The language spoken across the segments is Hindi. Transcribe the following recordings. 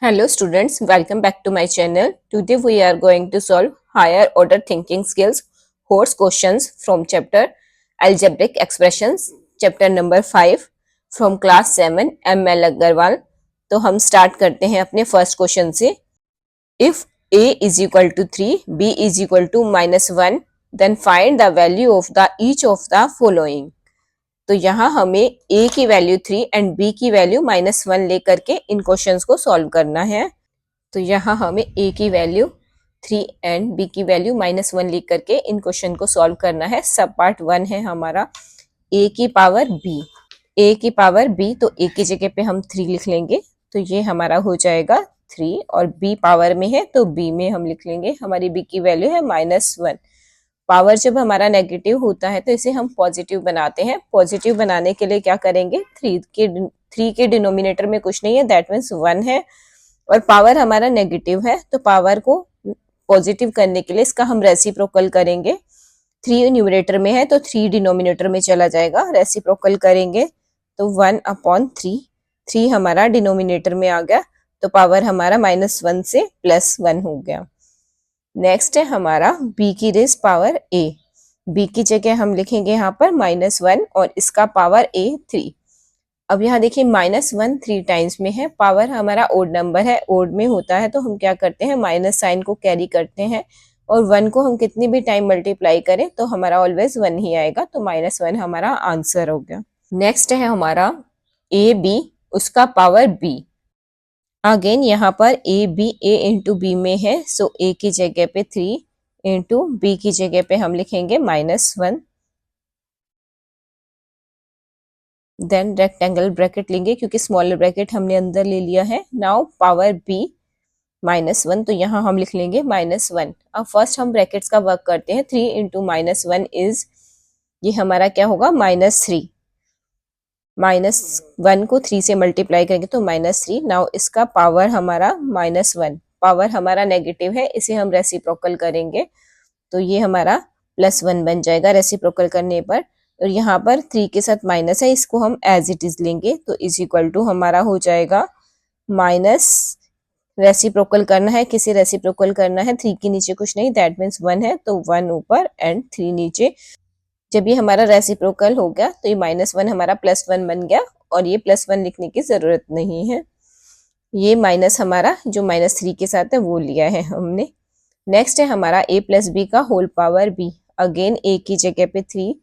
Hello students, welcome back to my channel. Today we are going to solve higher order thinking skills course questions from chapter Algebraic Expressions, chapter number 5 from class 7 ML Agarwal. तो हम स्टार्ट करते हैं अपने फर्स्ट क्वेश्चन से. If a is equal to 3, b is equal to -1, then find the value of the each of the following. तो यहाँ हमें a की वैल्यू 3 एंड b की वैल्यू -1 लेकर के इन क्वेश्चंस को सॉल्व करना है. तो यहाँ हमें a की वैल्यू 3 एंड b की वैल्यू -1 लेकर के इन क्वेश्चन को सॉल्व करना है. सब पार्ट 1 है हमारा a की पावर b. a की पावर b, तो a की जगह पे हम 3 लिख लेंगे, तो ये हमारा हो जाएगा 3, और b पावर में है तो b में हम लिख लेंगे. हमारी b की वैल्यू है -1. पावर जब हमारा नेगेटिव होता है तो इसे हम पॉजिटिव बनाते हैं. पॉजिटिव बनाने के लिए क्या करेंगे, 3 के डिनोमिनेटर में कुछ नहीं है, दैट मीन्स 1 है, और पावर हमारा नेगेटिव है, तो पावर को पॉजिटिव करने के लिए इसका हम रेसिप्रोकल करेंगे. 3 न्यूमरेटर में है तो 3 डिनोमिनेटर में चला जाएगा. रेसिप्रोकल करेंगे तो 1/3. 3 हमारा डिनोमिनेटर में आ गया, तो पावर हमारा -1 से +1 हो गया. नेक्स्ट है हमारा b की रेज पावर a. b की जगह हम लिखेंगे यहाँ पर -1 और इसका पावर a 3. अब यहाँ देखिए -1 3 टाइम्स में है, पावर हमारा ओड नंबर है, ओड में होता है तो हम क्या करते हैं, माइनस साइन को कैरी करते हैं, और 1 को हम कितनी भी टाइम मल्टीप्लाई करें तो हमारा ऑलवेज 1 ही आएगा, तो -1 हमारा आंसर हो गया. नेक्स्ट है हमारा a b, उसका पावर b. अगेन यहाँ पर a इंटू बी में है, सो a की जगह पे 3 इंटू b की जगह पे हम लिखेंगे -1. देन रेक्टेंगल ब्रैकेट लेंगे क्योंकि स्मॉलर ब्रैकेट हमने अंदर ले लिया है. नाउ पावर b -1, तो यहाँ हम लिख लेंगे -1. अब फर्स्ट हम ब्रैकेट्स का वर्क करते हैं. 3 इंटू -1 इज, ये हमारा क्या होगा, -3. -1 को 3 से मल्टीप्लाई करेंगे तो -3. नाउ इसका पावर हमारा -1, पावर हमारा नेगेटिव है, इसे हम रेसिप्रोकल करेंगे तो ये हमारा +1 बन जाएगा रेसिप्रोकल करने पर. और यहाँ पर 3 के साथ माइनस है, इसको हम एज इट इज लेंगे, तो इज इक्वल टू हमारा हो जाएगा माइनस, रेसिप्रोकल करना है, किसी रेसिप्रोकल करना है, 3 के नीचे कुछ नहीं, दैट मीन्स 1 है, तो 1 ऊपर एंड 3 नीचे. जब ये हमारा रेसिप्रोकल हो गया तो ये -1 हमारा +1 बन गया, और ये +1 लिखने की जरूरत नहीं है, ये माइनस हमारा जो -3 के साथ है वो लिया है हमने. नेक्स्ट है हमारा a + b का whole power b. Again a की जगह पे 3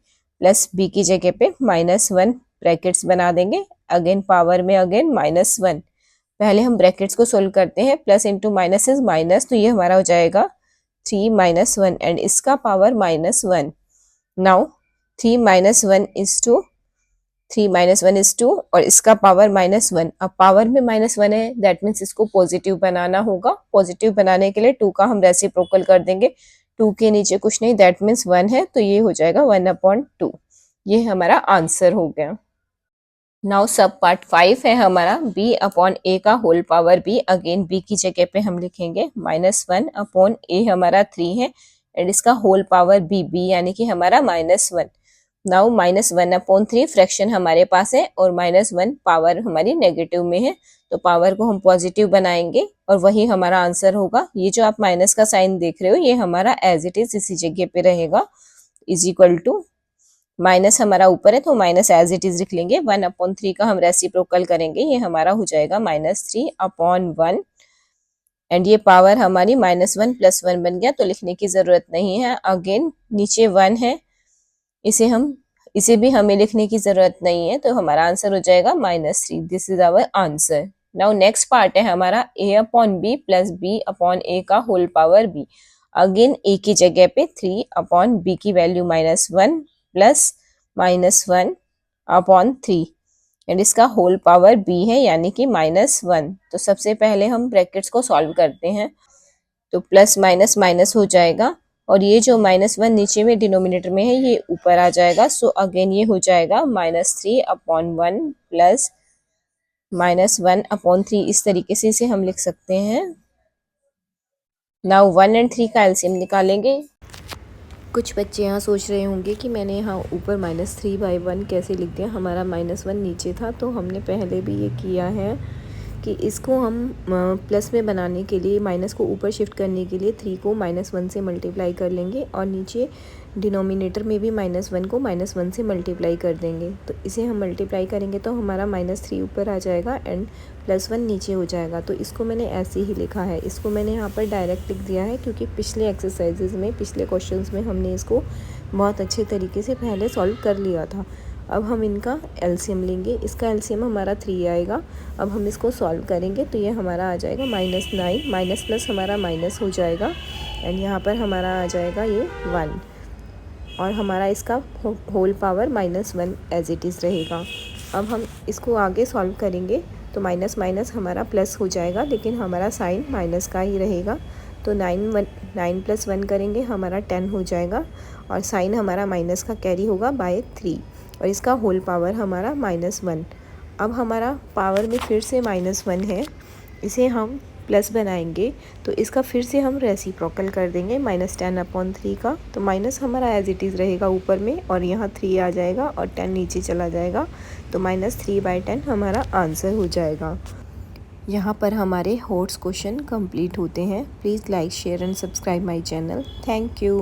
प्लस b की जगह पे -1 ब्रैकेट्स बना देंगे. अगेन पावर में अगेन -1. पहले हम ब्रैकेट्स को सोल्व करते हैं. Plus into minus is minus, तो ये हमारा हो जाएगा 3 - 1 एंड इसका पावर -1. नाउ 3 - 1 इज 2, 3 - 1 इज 2, और इसका पावर -1. अब पावर में -1 है, दैट मीन्स इसको पॉजिटिव बनाना होगा. पॉजिटिव बनाने के लिए 2 का हम रेसिप्रोकल कर देंगे. 2 के नीचे कुछ नहीं, दैट मीन्स 1 है, तो ये हो जाएगा 1/2. ये हमारा आंसर हो गया. नाउ सब पार्ट 5 है हमारा b/a का whole power b. Again b की जगह पे हम लिखेंगे -1/a, हमारा 3 है, एंड इसका होल पावर b यानी कि हमारा -1. नाउ -1/3 फ्रैक्शन हमारे पास है, और -1 पावर हमारी नेगेटिव में है, तो पावर को हम पॉजिटिव बनाएंगे और वही हमारा आंसर होगा. ये जो आप माइनस का साइन देख रहे हो ये हमारा एज इट इज इसी जगह पे रहेगा. इज इक्वल टू, माइनस हमारा ऊपर है तो माइनस एज इट इज लिख लेंगे. 1/3 का हम रेसिप्रोकल करेंगे, ये हमारा हो जाएगा -3/1, एंड ये पावर हमारी -1 + 1 बन गया, तो लिखने की जरूरत नहीं है. अगेन नीचे 1 है, इसे भी हमें लिखने की जरूरत नहीं है, तो हमारा आंसर हो जाएगा -3. This is our answer. Now next part है हमारा a/b + b/a का whole power b. Again a की जगह पे 3/b की वैल्यू -1 प्लस -1/3, एंड इसका होल पावर b है यानी कि -1. तो सबसे पहले हम ब्रैकेट्स को सॉल्व करते हैं, तो प्लस माइनस माइनस हो जाएगा, और ये जो -1 नीचे में डिनोमिनेटर में है ये ऊपर आ जाएगा. सो अगेन ये हो जाएगा -3/1 प्लस -1/3. इस तरीके से इसे हम लिख सकते हैं. नाउ 1 और 3 का एलसीएम निकालेंगे. कुछ बच्चे यहाँ सोच रहे होंगे कि मैंने यहाँ ऊपर -3/1 कैसे लिख दिया, हमारा -1 नीचे था, तो हमने पहले भी ये किया है कि इसको हम प्लस में बनाने के लिए माइनस को ऊपर शिफ्ट करने के लिए 3 को -1 से मल्टीप्लाई कर लेंगे और नीचे डिनोमिनेटर में भी -1 को -1 से मल्टीप्लाई कर देंगे। तो इसे हम मल्टीप्लाई करेंगे तो हमारा -3 ऊपर आ जाएगा एंड +1 नीचे हो जाएगा। तो इसको मैंने ऐसे ही लिखा है, इसको मैंने यहाँ पर डायरेक्ट लिख दिया है क्योंकि पिछले एक्सरसाइजेज में, पिछले क्वेश्चंस में हमने इसको बहुत अच्छे तरीके से पहले सॉल्व कर लिया था। अब हम इनका एलसीएम लेंगे, इसका एलसीएम हमारा 3 आएगा। अब हम इसको सॉल्व करेंगे तो ये हमारा आ जाएगा -9, माइनस प्लस हमारा माइनस हो जाएगा एंड यहाँ पर हमारा आ जाएगा ये 1 और हमारा इसका whole power -1 as it is रहेगा। अब हम इसको आगे सॉल्व करेंगे तो माइनस माइनस हमारा प्लस हो जाएगा, लेकिन हमारा साइन माइनस का ही रहेगा। तो 9 + 1 करेंगे हमारा 10 हो जाएगा और साइन हमारा माइनस का कैरी होगा बाय 3 और इसका होल पावर हमारा -1। अब हमारा पावर में फिर से -1 है, इसे हम प्लस बनाएंगे तो इसका फिर से हम रेसिप्रोकल कर देंगे -10/3 का। तो माइनस हमारा एज इट इज़ रहेगा ऊपर में और यहाँ 3 आ जाएगा और 10 नीचे चला जाएगा। तो -3/10 हमारा आंसर हो जाएगा। यहाँ पर हमारे HOTS क्वेश्चन कंप्लीट होते हैं। Please like, share and subscribe my channel. Thank you.